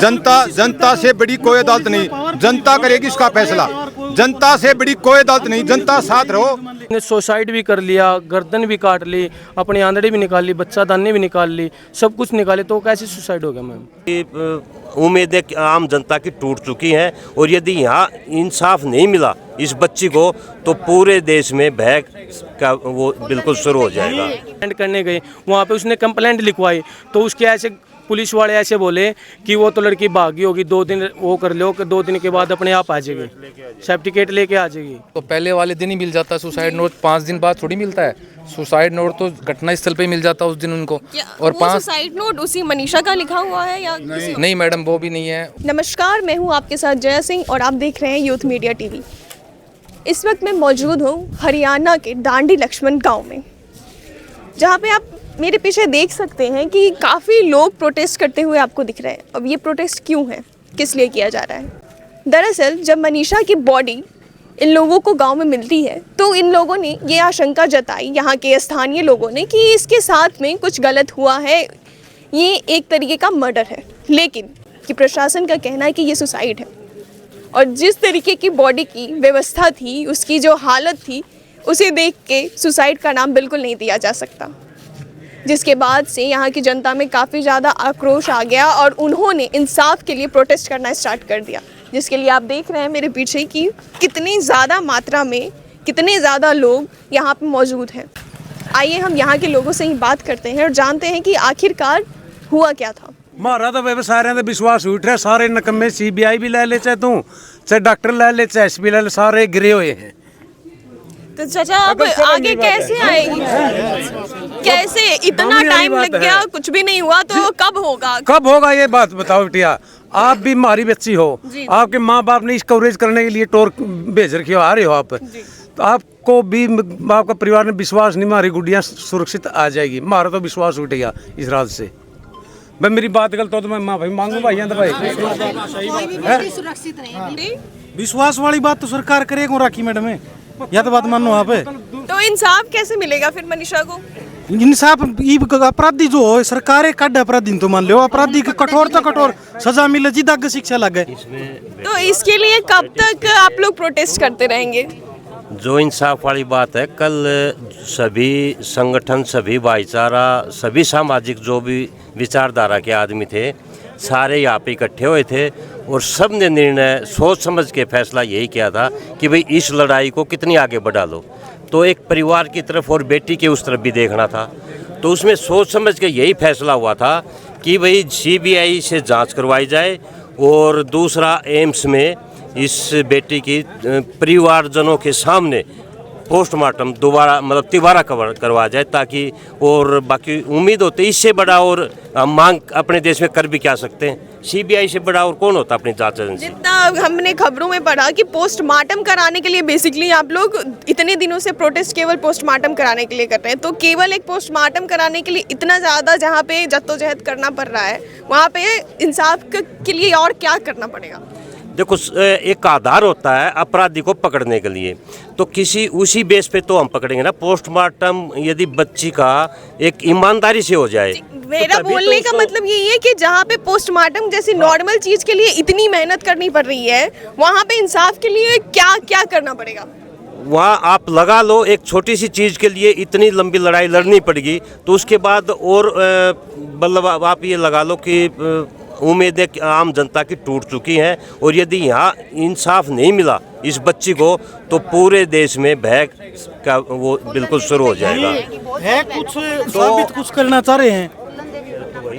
जनता से बड़ी कोई अदालत नहीं, जनता करेगी इसका फैसला। जनता से बड़ी कोई अदालत नहीं, जनता साथ रहो। ने सुसाइड भी कर लिया, गर्दन भी काट ली, अपनी आंधड़ी भी निकाल ली, बच्चा दानी भी निकाल ली, सब कुछ निकाले, तो कैसे सुसाइड हो गया मैम? उम्मीदें आम जनता की टूट चुकी हैं और यदि यहाँ इंसाफ नहीं मिला इस बच्ची को तो पूरे देश में भय का वो बिल्कुल शुरू हो जाएगा। कंप्लेंट करने गए, वहाँ पे उसने कंप्लेंट लिखवाई तो उसके ऐसे पुलिस वाले ऐसे बोले कि वो तो लड़की भागी होगी, 2 दिन वो कर लो कि 2 दिन के बाद अपने आप आ जाएगी, सर्टिफिकेट लेके आ जाएगी। तो पहले वाले दिन ही मिल जाता है सुसाइड नोट, 5 दिन बाद थोड़ी मिलता है सुसाइड नोट, तो घटना स्थल पे ही मिल जाता है उस दिन उनको। और 5 सुसाइड नोट उसी मनीषा का लिखा हुआ है या नहीं मैडम, वो भी नहीं है। नमस्कार, मैं हूं आपके साथ जया सिंह और आप देख रहे हैं यूथ मीडिया टीवी। इस वक्त मैं मौजूद हूं हरियाणा के डांडी लक्ष्मण गांव में, जहां पे आप मेरे पीछे देख सकते हैं कि काफ़ी लोग प्रोटेस्ट करते हुए आपको दिख रहे हैं। अब ये प्रोटेस्ट क्यों है, किस लिए किया जा रहा है? दरअसल जब मनीषा की बॉडी इन लोगों को गांव में मिलती है तो इन लोगों ने ये आशंका जताई, यहाँ के स्थानीय लोगों ने, कि इसके साथ में कुछ गलत हुआ है, ये एक तरीके का मर्डर है। लेकिन कि प्रशासन का कहना है कि ये सुसाइड है और जिस तरीके की बॉडी की व्यवस्था थी, उसकी जो हालत थी, उसे देख के सुसाइड का नाम बिल्कुल नहीं दिया जा सकता। जिसके बाद से यहाँ की जनता में काफ़ी ज़्यादा आक्रोश आ गया और उन्होंने इंसाफ के लिए प्रोटेस्ट करना स्टार्ट कर दिया, जिसके लिए आप देख रहे हैं मेरे पीछे कि कितनी ज़्यादा मात्रा में, कितने ज़्यादा लोग यहाँ पे मौजूद हैं। आइए हम यहाँ के लोगों से ही बात करते हैं और जानते हैं कि आखिरकार हुआ क्या था। मारा तो व्यवसाय तो विश्वास उठ रहा, सारे नकम्मे, CBI भी ले ले, चाहे तू चाहे डॉक्टर ले ले, चाहे SP ले ले, सारे गिरे हुए हैं। तो चाचा अब आगे कैसे आएगी, कैसे इतना टाइम लग गया, कुछ भी नहीं हुआ, तो कब होगा? कब होगा ये बात बताओ बिटिया। आप भी हमारी बच्ची हो, आपके माँ बाप ने इस कवरेज करने के लिए टोर भेज रखी हो, आ रहे हो आप, तो आपको भी आपका परिवार ने विश्वास नहीं, हमारी गुड़िया सुरक्षित आ जाएगी। हमारा तो विश्वास उठ गया इस रात से। भाई मेरी बात गलत हो तो मैं माँ भाई मांगू भाई विश्वास वाली बात तो सरकार करेगा राखी मैडम है, या तो बात मानो आप। तो इंसाफ कैसे मिलेगा फिर मनीषा को? इंसाफ अपराधी जो हो सरकार काट अपराधी तो मान लो, अपराधी को कठोर तो कठोर सजा मिले, जिदा शिक्षा लगे। तो इसके लिए कब तक आप लोग प्रोटेस्ट करते रहेंगे? जो इंसाफ वाली बात है, कल सभी संगठन, सभी भाईचारा, सभी सामाजिक जो भी विचारधारा के आदमी थे, सारे यहाँ पे इकट्ठे हुए थे और सब ने निर्णय सोच समझ के फैसला यही किया था कि भाई इस लड़ाई को कितनी आगे बढ़ा लो। तो एक परिवार की तरफ और बेटी के उस तरफ भी देखना था, तो उसमें सोच समझ के यही फैसला हुआ था कि भाई CBI से जांच करवाई जाए और दूसरा एम्स में इस बेटी की परिवारजनों के सामने पोस्टमार्टम दोबारा मतलब तिबारा करवा जाए, ताकि और बाकी उम्मीद होती इससे बड़ा और मांग अपने देश में कर भी क्या सकते हैं। CBI से बड़ा और कौन होता अपनी जांच एजेंसी? जितना हमने खबरों में पढ़ा कि पोस्टमार्टम कराने के लिए बेसिकली आप लोग इतने दिनों से प्रोटेस्ट केवल पोस्टमार्टम कराने के लिए कर रहे हैं, तो केवल एक पोस्टमार्टम कराने के लिए इतना ज़्यादा जहाँ पे जद्दोजहद करना पड़ रहा है, वहाँ पे इंसाफ के लिए और क्या करना पड़ेगा? देखो, एक आधार होता है अपराधी को पकड़ने के लिए, तो किसी उसी बेस पे तो हम पकड़ेंगे ना। पोस्टमार्टम यदि बच्ची का एक ईमानदारी से हो जाए, मेरा तो बोलने का मतलब यही है कि जहाँ पे पोस्टमार्टम जैसी नॉर्मल चीज के लिए इतनी मेहनत करनी पड़ रही है, वहाँ पे इंसाफ के लिए क्या क्या करना पड़ेगा? वहाँ आप लगा लो एक छोटी सी चीज़ के लिए इतनी लंबी लड़ाई लड़नी पड़ेगी, तो उसके बाद और मतलब आप ये लगा लो कि उम्मीदें आम जनता की टूट चुकी हैं और यदि यहाँ इंसाफ नहीं मिला इस बच्ची को तो पूरे देश में भय का वो बिल्कुल शुरू हो जाएगा। है कुछ साबित कुछ करना चाह रहे हैं,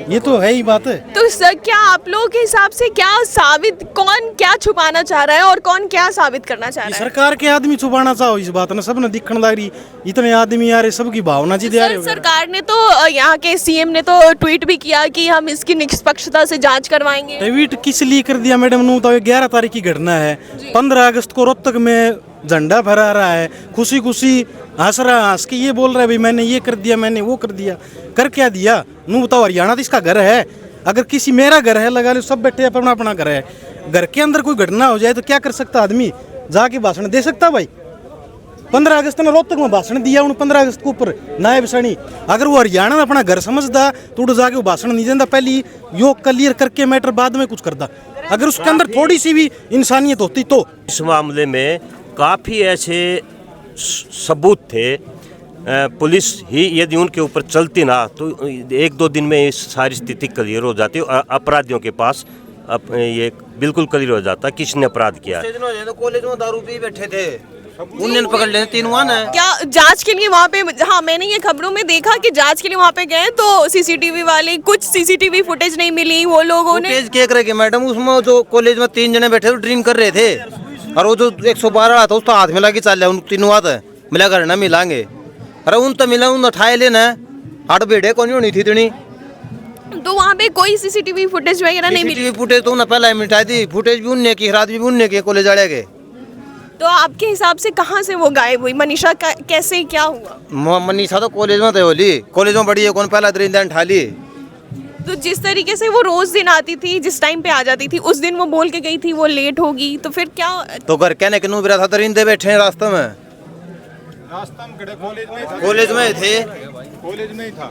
ये तो है ही बात है। तो सर क्या आप लोगों के हिसाब से क्या साबित, कौन क्या छुपाना चाह रहा है और कौन क्या साबित करना चाह रहा है? सरकार के आदमी छुपाना चाहो इस बात ना, सब ने दिखने लग रही, इतने आदमी आ रहे, सबकी भावना जी दे रहे। सरकार ने तो, यहाँ के CM ने तो ट्वीट भी किया कि हम इसकी निष्पक्षता से जांच करवाएंगे। ट्वीट किस लिए कर दिया मैडम? नू तो 11 तारीख की घटना है, 15 अगस्त को रोहतक में झंडा फहरा रहा है, खुशी खुशी हंस रहा, हंस के ये बोल रहा है भाई मैंने ये कर दिया, मैंने वो कर दिया। कर क्या दिया? नू बताओ, हरियाणा तो इसका घर है, अगर किसी मेरा घर है लगा लो, सब बैठे अपना अपना घर है, घर के अंदर कोई घटना हो जाए तो क्या कर सकता आदमी? जाके भाषण दे सकता भाई? 15 अगस्त ने रोहतक में भाषण दिया, उन्होंने 15 अगस्त के ऊपर नायब सैनी। अगर वो हरियाणा में अपना घर समझता तो उड़ जाके वो भाषण नहीं देता, पहले यो क्लियर करके मैटर बाद में कुछ करता। अगर उसके अंदर थोड़ी सी भी इंसानियत होती तो। इस मामले में काफ़ी ऐसे सबूत थे। पुलिस ही यदि उनके ऊपर चलती ना तो 1-2 दिन में ये सारी स्थिति क्लियर हो जाती और अपराधियों के पास ये बिल्कुल क्लियर हो जाता किसने अपराध किया। कॉलेज में दारू पी बैठे थे, उन्होंने पकड़ लेने 3 हुआ ना। क्या जांच के लिए वहाँ पे, हाँ मैंने ये खबरों में देखा कि जांच के लिए वहाँ पे गए तो सीसीटीवी वाले, कुछ सीसीटीवी फुटेज नहीं मिली वो लोगों ने। फुटेज क्या करे मैडम, उसमें जो कॉलेज में 3 जने बैठे थे ड्रिंक कर रहे थे और वो जो 112 था उसको हाथ में लगा के चल उन 3 हुआ था, मिला कर ना मिलांगे। अरे उन तो मिला, उन उठाए लेना हट बेड़े कौन होनी थी इतनी। तो वहाँ पे कोई सीसीटीवी फुटेज वगैरह नहीं मिली? सीसीटीवी फुटेज तो उन्हें पहले मिटाई थी, फुटेज भी उनने की, रात भी उनने की कॉलेज वाले के। तो आपके हिसाब से कहाँ से वो गायब हुई मनीषा का, कैसे क्या हुआ? मनीषा तो कॉलेज में थे, बोली कॉलेज में बड़ी है, कौन पहला दिन ठा ली। तो जिस तरीके से वो रोज दिन आती थी, जिस टाइम पे आ जाती थी, उस दिन वो बोल के गई थी वो लेट होगी, तो फिर क्या? तो घर कहने के नूबरा था, दरिंदे बैठे हैं रास्ते में। रास्ता में खड़े, कॉलेज में थे, कॉलेज में ही था,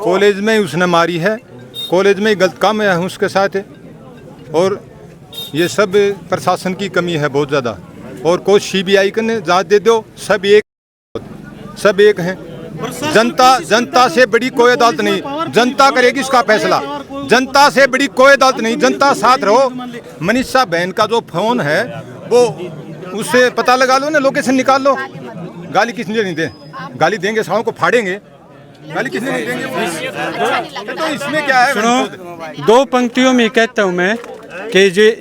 कॉलेज में ही उसने मारी है, कॉलेज में ही गलत काम है उसके साथ है। और ये सब प्रशासन की कमी है बहुत ज़्यादा। और कोई CBI को ने जांच दे दो, सब एक हैं। जनता से बड़ी कोई अदालत नहीं, जनता करेगी इसका फैसला। जनता से बड़ी कोई अदालत नहीं, जनता साथ रहो। मनीषा बहन का जो फोन है वो उससे पता लगा लो ना, लोकेशन निकाल लो। गाली किसने नहीं दे, गाली देंगे सालों को फाड़ेंगे, गाली किसने नहीं देंगे। तो इसमें क्या है? सुनो, 2 पंक्तियों में कहता हूँ मैं कि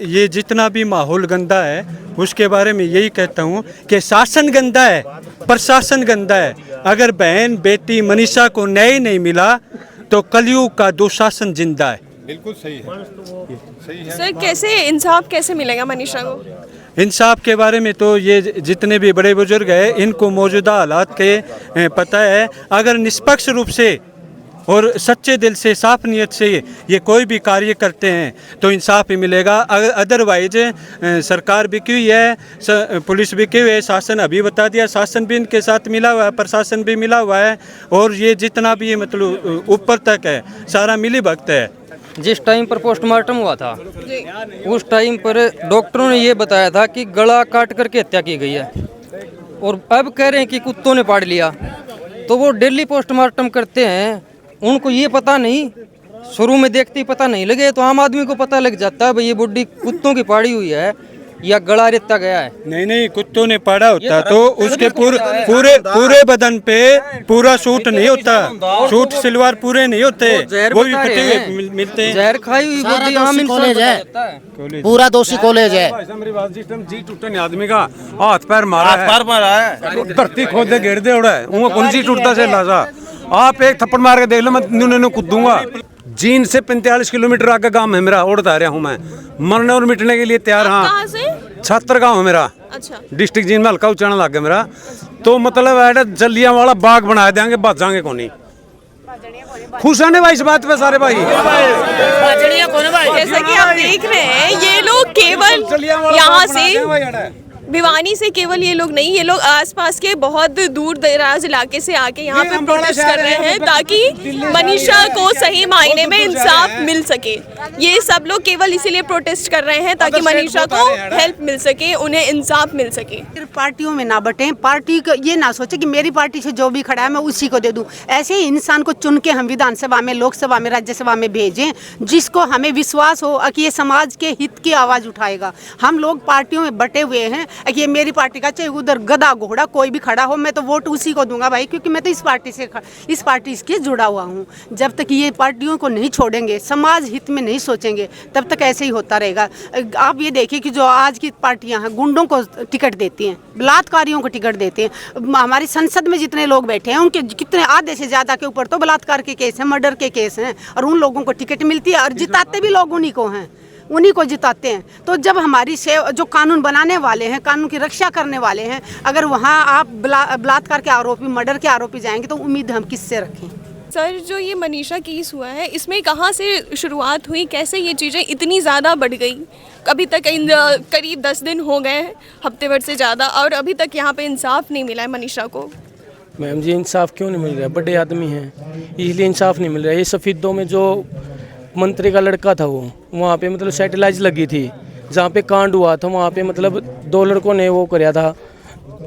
ये जितना भी माहौल गंदा है उसके बारे में यही कहता हूँ कि शासन गंदा है, प्रशासन गंदा है। अगर बहन बेटी मनीषा को न्याय नहीं मिला तो कलयुग का दुशासन जिंदा है। बिल्कुल सही है, सही है। सर कैसे इंसाफ कैसे मिलेगा मनीषा को? इंसाफ के बारे में तो ये जितने भी बड़े बुजुर्ग हैं इनको मौजूदा हालात के पता है। अगर निष्पक्ष रूप से और सच्चे दिल से, साफ नियत से ये कोई भी कार्य करते हैं तो इंसाफ ही मिलेगा। अगर अदरवाइज सरकार बिकी हुई है, पुलिस बिकी हुई है, शासन अभी बता दिया, शासन भी इनके साथ मिला हुआ है, प्रशासन भी मिला हुआ है, और ये जितना भी मतलब ऊपर तक है सारा मिली भगत है। जिस टाइम पर पोस्टमार्टम हुआ था उस टाइम पर डॉक्टरों ने ये बताया था कि गला काट करके हत्या की गई है, और अब कह रहे हैं कि कुत्तों ने पाड़ लिया। तो वो डेली पोस्टमार्टम करते हैं, उनको ये पता नहीं, शुरू में देखते ही पता नहीं लगे तो आम आदमी को पता लग जाता है भाई ये बुड्ढी कुत्तों की पाड़ी हुई है या गला रेता गया है। नहीं, कुत्तों ने पाड़ा होता तो उसके पूरे बदन पे पूरा सूट नहीं होता, सूट सलवार पूरे नहीं होते, वो भी फटे हुए मिलते हैं। जहर खाई हुई बुड्ढी आम इंसान है, पूरा दोषी कॉलेज है। जी टूटने आदमी का हाथ पैर मारा है, धरती खोदे घेर दे उड़ा है, वो कौन सी टूटता से लाजा। आप एक थप्पड़ मार के देख लो, मैं कूद दूंगा। जीन से 45 किलोमीटर आगे गांव है मेरा, उड़ता रहा हूँ मैं, मरने और मिटने के लिए तैयार। हाँ, छात्र गांव है मेरा। अच्छा। डिस्ट्रिक्ट जीन में हल्का उचाना लग गया मेरा, तो मतलब है जलिया वाला बाग बना देंगे, बच जाएंगे कोनी। खुश रहने भाई इस बात पे सारे भाई। जैसा कि आप देख रहे हैं ये लोग केवल यहाँ से भिवानी से केवल ये लोग नहीं, ये लोग आसपास के बहुत दूर दराज इलाके से आके यहाँ पे प्रोटेस्ट कर रहे हैं ताकि मनीषा को सही मायने में इंसाफ मिल सके। ये सब लोग केवल इसीलिए प्रोटेस्ट कर रहे हैं ताकि मनीषा को हेल्प मिल सके, उन्हें इंसाफ मिल सके। पार्टियों में ना बटें, पार्टी को ये ना सोचे कि मेरी पार्टी से जो भी खड़ा है मैं उसी को दे दूं। ऐसे ही इंसान को चुन के हम विधानसभा में, लोकसभा में, राज्यसभा में भेजें जिसको हमें विश्वास हो कि ये समाज के हित की आवाज़ उठाएगा। हम लोग पार्टियों में बटे हुए हैं कि ये मेरी पार्टी का, चाहे उधर गधा घोड़ा कोई भी खड़ा हो मैं तो वोट उसी को दूंगा भाई, क्योंकि मैं तो इस पार्टी से जुड़ा हुआ हूँ। जब तक ये पार्टियों को नहीं छोड़ेंगे, समाज हित में नहीं सोचेंगे, तब तक ऐसे ही होता रहेगा। आप ये देखिए कि जो आज की पार्टियां हैं गुंडों को टिकट देती हैं, बलात्कारियों को टिकट देते हैं। हमारी संसद में जितने लोग बैठे हैं उनके कितने आधे से ज़्यादा के ऊपर तो बलात्कार के केस हैं, मर्डर के केस हैं, और उन लोगों को टिकट मिलती है और जिताते भी लोग उन्हीं को हैं, उन्हीं को जिताते हैं। तो जब हमारी जो कानून बनाने वाले हैं, कानून की रक्षा करने वाले हैं, अगर वहाँ आप बलात्कार के आरोपी, मर्डर के आरोपी जाएंगे तो उम्मीद हम किससे रखें? सर, जो ये मनीषा केस हुआ है, इसमें कहाँ से शुरुआत हुई, कैसे ये चीज़ें इतनी ज़्यादा बढ़ गई? अभी तक करीब 10 दिन हो गए हैं, हफ्ते भर से ज़्यादा, और अभी तक यहाँ पे इंसाफ नहीं मिला है मनीषा को। मैम जी, इंसाफ क्यों नहीं मिल रहा है? बड़े आदमी हैं, इसलिए इंसाफ नहीं मिल रहा है। ये सफ़ीदों में जो मंत्री का लड़का था, वो वहाँ पे मतलब सैटेलाइट लगी थी, जहाँ पे कांड हुआ था वहाँ पे मतलब 2 लड़कों ने वो कराया था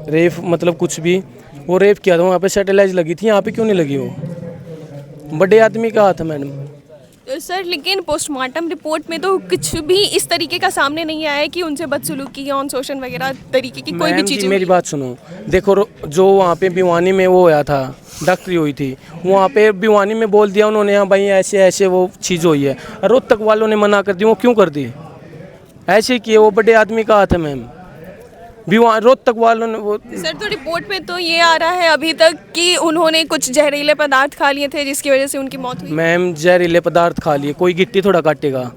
रेप, मतलब कुछ भी वो रेप किया था, वहाँ पे सैटेलाइट लगी थी, यहाँ पे क्यों नहीं लगी? वो बड़े आदमी का हाथ है मैडम। सर, लेकिन पोस्टमार्टम रिपोर्ट में तो कुछ भी इस तरीके का सामने नहीं आया है कि उनसे बदसलूकी या शोषण वगैरह तरीके की कोई भी चीज़। मेरी बात सुनो, देखो जो वहाँ पे भिवानी में वो होया था, डॉक्टरी हुई थी, वहाँ पे भिवानी में बोल दिया उन्होंने, हाँ भाई ऐसे ऐसे वो चीज़ हुई है, रोहतक वालों ने मना कर दी, वो क्यों कर दी? ऐसे किए, वो बड़े आदमी का हाथ है मैम। रोहतक वालों ने वो सर, तो रिपोर्ट में तो ये आ रहा है अभी तक कि उन्होंने कुछ जहरीले पदार्थ खा लिए थे जिसकी वजह से उनकी मौत हुई। मैम, जहरीले पदार्थ खा लिए, कोई गिट्टी थोड़ा काटेगा?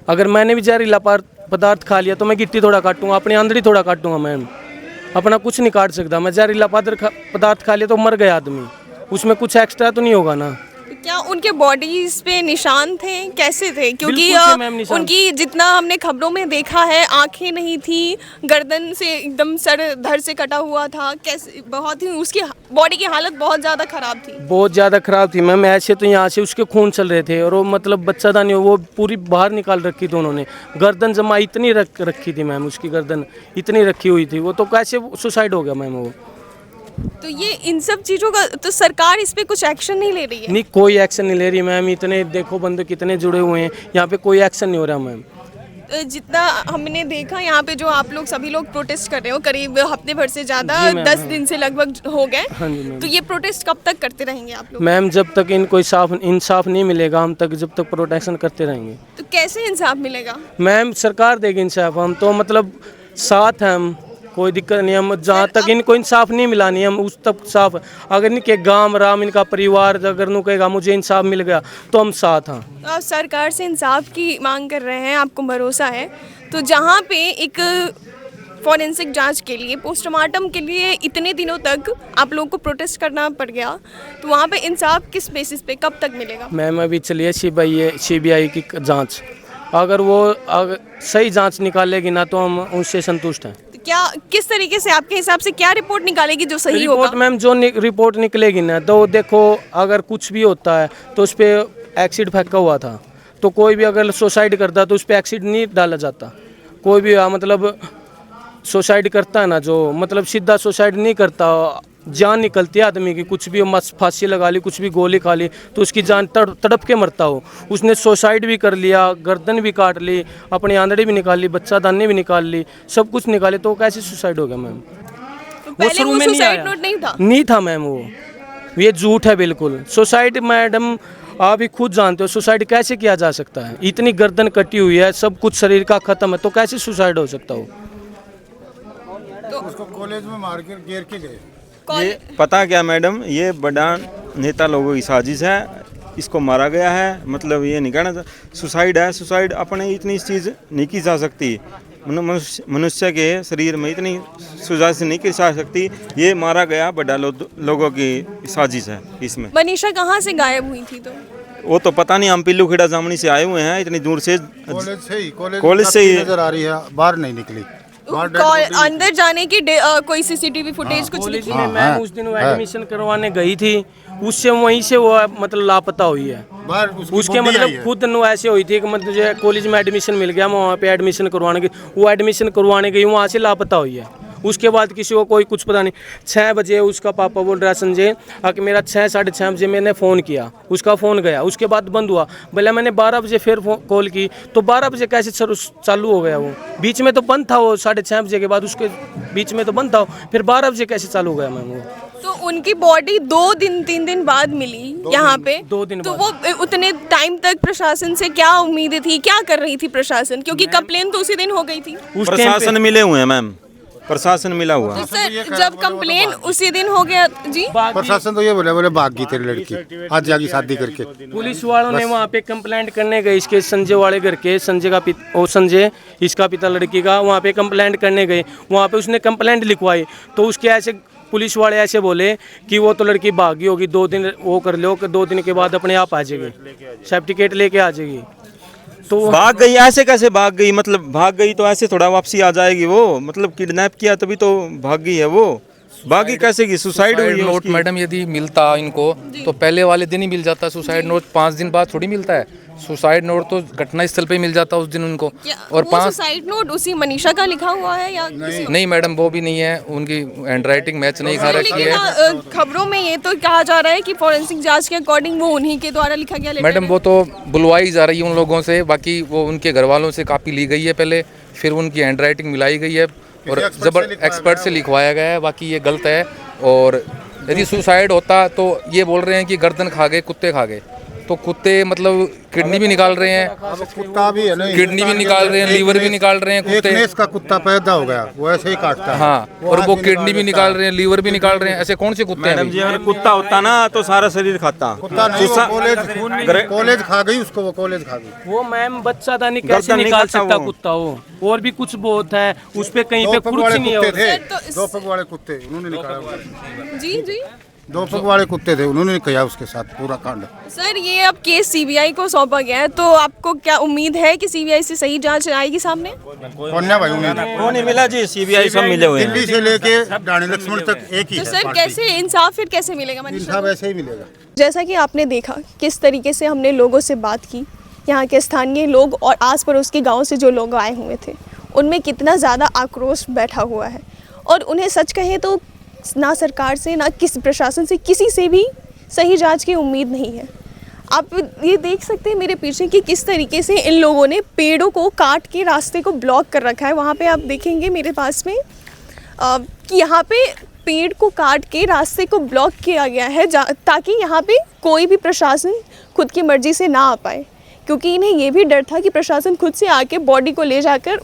अगर मैंने भी जहरीला पदार्थ खा लिया तो मैं गिट्टी थोड़ा काटूंगा, अपनी आंधड़ी थोड़ा काटूंगा मैम, अपना कुछ नहीं काट सकता। मैं जहरीला पदार्थ खा लिया तो मर गया आदमी, उसमें कुछ एक्स्ट्रा तो नहीं होगा ना? क्या उनके बॉडीज पे निशान थे, कैसे थे? क्योंकि उनकी जितना हमने खबरों में देखा है, आंखें नहीं थी, गर्दन से एकदम सर धड़ से कटा हुआ था, कैसे बहुत ही उसकी बॉडी की हालत बहुत ज़्यादा ख़राब थी। बहुत ज़्यादा ख़राब थी मैम। ऐसे तो यहाँ से उसके खून चल रहे थे, और वो मतलब बच्चादानी वो पूरी बाहर निकाल रखी थी उन्होंने। गर्दन जमा इतनी रखी थी मैम, उसकी गर्दन इतनी रखी हुई थी, वो तो कैसे सुसाइड हो गया मैम वो? तो ये इन सब चीज़ों का तो सरकार इस पे कुछ एक्शन नहीं ले रही है? नहीं, कोई एक्शन नहीं ले रही मैम। इतने देखो बंदे कितने जुड़े हुए हैं, यहाँ पे कोई एक्शन नहीं हो रहा मैम। जितना हमने देखा यहाँ पे जो आप लोग सभी लोग प्रोटेस्ट कर रहे हो, करीब हफ्ते भर से ज़्यादा 10 दिन से लगभग हो गए, तो ये प्रोटेस्ट कब तक करते रहेंगे आप लोग? मैम, जब तक इनको इंसाफ नहीं मिलेगा हम तक जब तक प्रोटेक्शन करते रहेंगे। तो कैसे इंसाफ मिलेगा? मैम, सरकार देगी इंसाफ, हम तो मतलब साथ हैं, हम कोई दिक्कत नहीं। हम जहाँ तक इनको इंसाफ नहीं मिला नहीं, हम उस तक साफ। अगर इनके गांव राम, इनका परिवार अगर नु कहेगा मुझे इंसाफ मिल गया तो हम साथ हैं। तो आप सरकार से इंसाफ की मांग कर रहे हैं, आपको भरोसा है, तो जहाँ पे एक फॉरेंसिक जांच के लिए, पोस्टमार्टम के लिए इतने दिनों तक आप लोगों को प्रोटेस्ट करना पड़ गया, तो वहाँ पे इंसाफ किस बेसिस पे कब तक मिलेगा? मैम, अभी चलिए सीबीआई की जांच, अगर वो सही जांच निकालेगी ना तो हम उससे संतुष्ट हैं। तो क्या किस तरीके से आपके हिसाब से क्या रिपोर्ट निकालेगी जो सही होगा? रिपोर्ट मैम, जो रिपोर्ट निकलेगी ना, तो देखो अगर कुछ भी होता है तो उस पर एसिड फेंका हुआ था, तो कोई भी अगर सुसाइड करता तो उस पर एसिड नहीं डाला जाता। कोई भी मतलब सुसाइड करता है ना, जो मतलब सीधा सुसाइड नहीं करता, जान निकलती है आदमी की, कुछ भी फांसी लगा ली, कुछ भी गोली खा ली तो उसकी जान तड़प के मरता हो। उसने सुसाइड भी कर लिया, गर्दन भी काट ली, अपनी आंधड़ी भी निकाल ली, बच्चादानी भी निकाल ली, सब कुछ निकाले, तो कैसे सुसाइड हो गया मैम? तो पहले वो सुसाइड नोट नहीं था मैम, वो ये झूठ है बिल्कुल। सुसाइड मैडम आप ही खुद जानते हो, सुसाइड कैसे किया जा सकता है? इतनी गर्दन कटी हुई है, सब कुछ शरीर का खत्म है, तो कैसे सुसाइड हो सकता हो? तो उसको कॉलेज में मार के गिर के गए। ये पता क्या मैडम, ये बड़ा नेता लोगों की साजिश है, इसको मारा गया है, मतलब ये नहीं कहना सुसाइड है। सुसाइड अपने इतनी चीज़ नहीं की जा सकती, मनुष्य के शरीर में इतनी सुसाइड नहीं की जा सकती। ये मारा गया बड़ा लोगों की साजिश है इसमें। मनीषा कहाँ से गायब हुई थी? तो वो तो पता नहीं, हम पिल्लू खेड़ा जामनी से आए हुए हैं, इतनी दूर से, कॉलेज से ही नजर आ रही है, बाहर नहीं निकली। अंदर जाने की कोई सीसीटीवी फुटेज कुछ नहीं? मैम, उस दिन वो एडमिशन करवाने गई थी, उससे वहीं से वो मतलब लापता हुई है। उसके मतलब खुद ऐसे हुई थी कि मतलब कॉलेज में एडमिशन मिल गया, वहाँ पे एडमिशन करवाने गई, वो एडमिशन करवाने गई, वहाँ से लापता हुई है। उसके बाद किसी को कोई कुछ पता नहीं। 6 बजे उसका पापा बोल रहा है संजय कि मेरा 6 साढ़े 6 बजे मैंने फ़ोन किया, उसका फ़ोन गया, उसके बाद बंद हुआ। बोला मैंने 12 बजे फिर कॉल की, तो 12 बजे कैसे चालू हो गया? वो बीच में तो बंद था, वो 6:30 बजे के बाद उसके बीच में तो बंद था, फिर 12 बजे कैसे चालू हो गया मैम? वो तो उनकी बॉडी 2-3 दिन बाद मिली यहाँ पे, 2 दिन तो वो उतने टाइम तक प्रशासन से क्या उम्मीदें थी, क्या कर रही थी प्रशासन? क्योंकि कंप्लेन तो उसी दिन हो गई थी। प्रशासन मिले हुए हैं मैम, प्रशासन मिला हुआ। तो सर, जब कंप्लेन उसी दिन हो गया जी, प्रशासन तो ये बोले भाग गई तेरी लड़की, आज जागी शादी करके। पुलिस वालों ने वहाँ पे कंप्लेंट करने गए, इसके संजय वाले घर के, संजय का संजय इसका पिता लड़की का, वहाँ पे कंप्लेंट करने गए, वहाँ पे उसने कंप्लेंट लिखवाई, तो उसके ऐसे पुलिस वाले ऐसे बोले कि वो तो लड़की भागी होगी, 2 दिन वो कर लो कि 2 दिन के बाद अपने आप आ जाएगी, सर्टिफिकेट लेके आ जाएगी। तो भाग गई, ऐसे कैसे भाग गई? मतलब भाग गई तो ऐसे थोड़ा वापसी आ जाएगी वो? मतलब किडनैप किया तभी तो भाग गई है वो, बाकी कैसे की? सुसाइड हुई है नोट उसकी? मैडम यदि मिलता इनको तो पहले वाले दिन ही मिल जाता। सुसाइड नोट 5 दिन बाद थोड़ी मिलता है। सुसाइड नोट तो घटना स्थल पे मिल जाता उस दिन उनको। और 5 सुसाइड नोट उसी मनीषा का लिखा हुआ है या नहीं मैडम, वो भी नहीं है, उनकी हैंडराइटिंग मैच नहीं खा रखी है। खबरों में ये तो कहा जा रहा है कि फॉरेंसिक जांच के अकॉर्डिंग वो उन्हीं के द्वारा लिखा गया लेटर मैडम वो तो बुलवाई जा रही है उन लोगों से, बाकी वो उनके घर वालों से कापी ली गई है पहले, फिर उनकी हैंडराइटिंग मिलाई गई है और एक्सपर्ट से लिखवाया गया है। बाकी ये गलत है। और यदि सुसाइड होता तो ये बोल रहे हैं कि गर्दन खा गए, कुत्ते खा गए, तो कुत्ते मतलब किडनी भी निकाल रहे हैं, कुत्ता भी है नहीं, किडनी भी निकाल रहे हैं, लीवर भी निकाल रहे हैं कुत्ते। एक का कुत्ता पैदा हो गया वो ऐसे ही काटता है। हाँ, और वो किडनी भी निकाल रहे हैं, लीवर भी निकाल रहे हैं। ऐसे कौन से कुत्ते हैं? मैडम जी अगर कुत्ता होता ना तो सारा शरीर खाता। कुत्ता नहीं, कॉलेज खा गई उसको, वो कॉलेज खा गई। वो मैम बच्चा था, नहीं कैसे निकाल सकता कुत्ता वो? और भी कुछ बहुत है उस पे, कहीं पे कुछ नहीं है। 2 पग वाले कुत्ते उन्होंने निकाला। जी जी 2 पग वाले कुत्ते थे, उन्होंने किया उसके साथ पूरा कांड। सर ये अब केस सीबीआई को सौंपा गया है, तो आपको क्या उम्मीद है कि सीबीआई से सही जांच आएगी सामने? कौन भाई उम्मीद वो नहीं मिला जी, सीबीआई सब मिले हुए हैं। दिल्ली से लेके रानी लक्ष्मण तक एक ही तो है सर पार्टी। कैसे इंसाफ फिर कैसे मिलेगा मनीषा? इंसाफ ऐसे ही मिलेगा। जैसा कि आपने देखा किस तरीके से हमने लोगों से बात की, यहाँ के स्थानीय लोग और आस पड़ोस के गाँव से जो लोग आए हुए थे उनमें कितना ज़्यादा आक्रोश बैठा हुआ है। और उन्हें सच कहें तो ना सरकार से, ना किसी प्रशासन से, किसी से भी सही जांच की उम्मीद नहीं है। आप ये देख सकते हैं मेरे पीछे कि किस तरीके से इन लोगों ने पेड़ों को काट के रास्ते को ब्लॉक कर रखा है। वहाँ पे आप देखेंगे मेरे पास में कि यहाँ पे पेड़ को काट के रास्ते को ब्लॉक किया गया है ताकि यहाँ पे कोई भी प्रशासन खुद की मर्जी से ना आ पाए, क्योंकि इन्हें ये भी डर था कि प्रशासन खुद से आके बॉडी को ले जाकर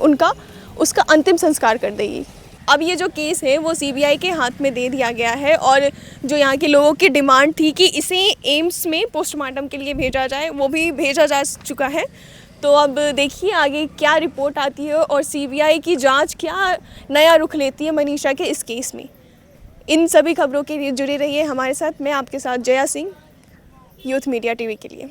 उसका अंतिम संस्कार कर देगी। अब ये जो केस है वो सीबीआई के हाथ में दे दिया गया है और जो यहाँ के लोगों की डिमांड थी कि इसे एम्स में पोस्टमार्टम के लिए भेजा जाए, वो भी भेजा जा चुका है। तो अब देखिए आगे क्या रिपोर्ट आती है और सीबीआई की जांच क्या नया रुख लेती है मनीषा के इस केस में। इन सभी खबरों के लिए जुड़े रहिए हमारे साथ। मैं आपके साथ Jaya Singh, youth media TV के लिए।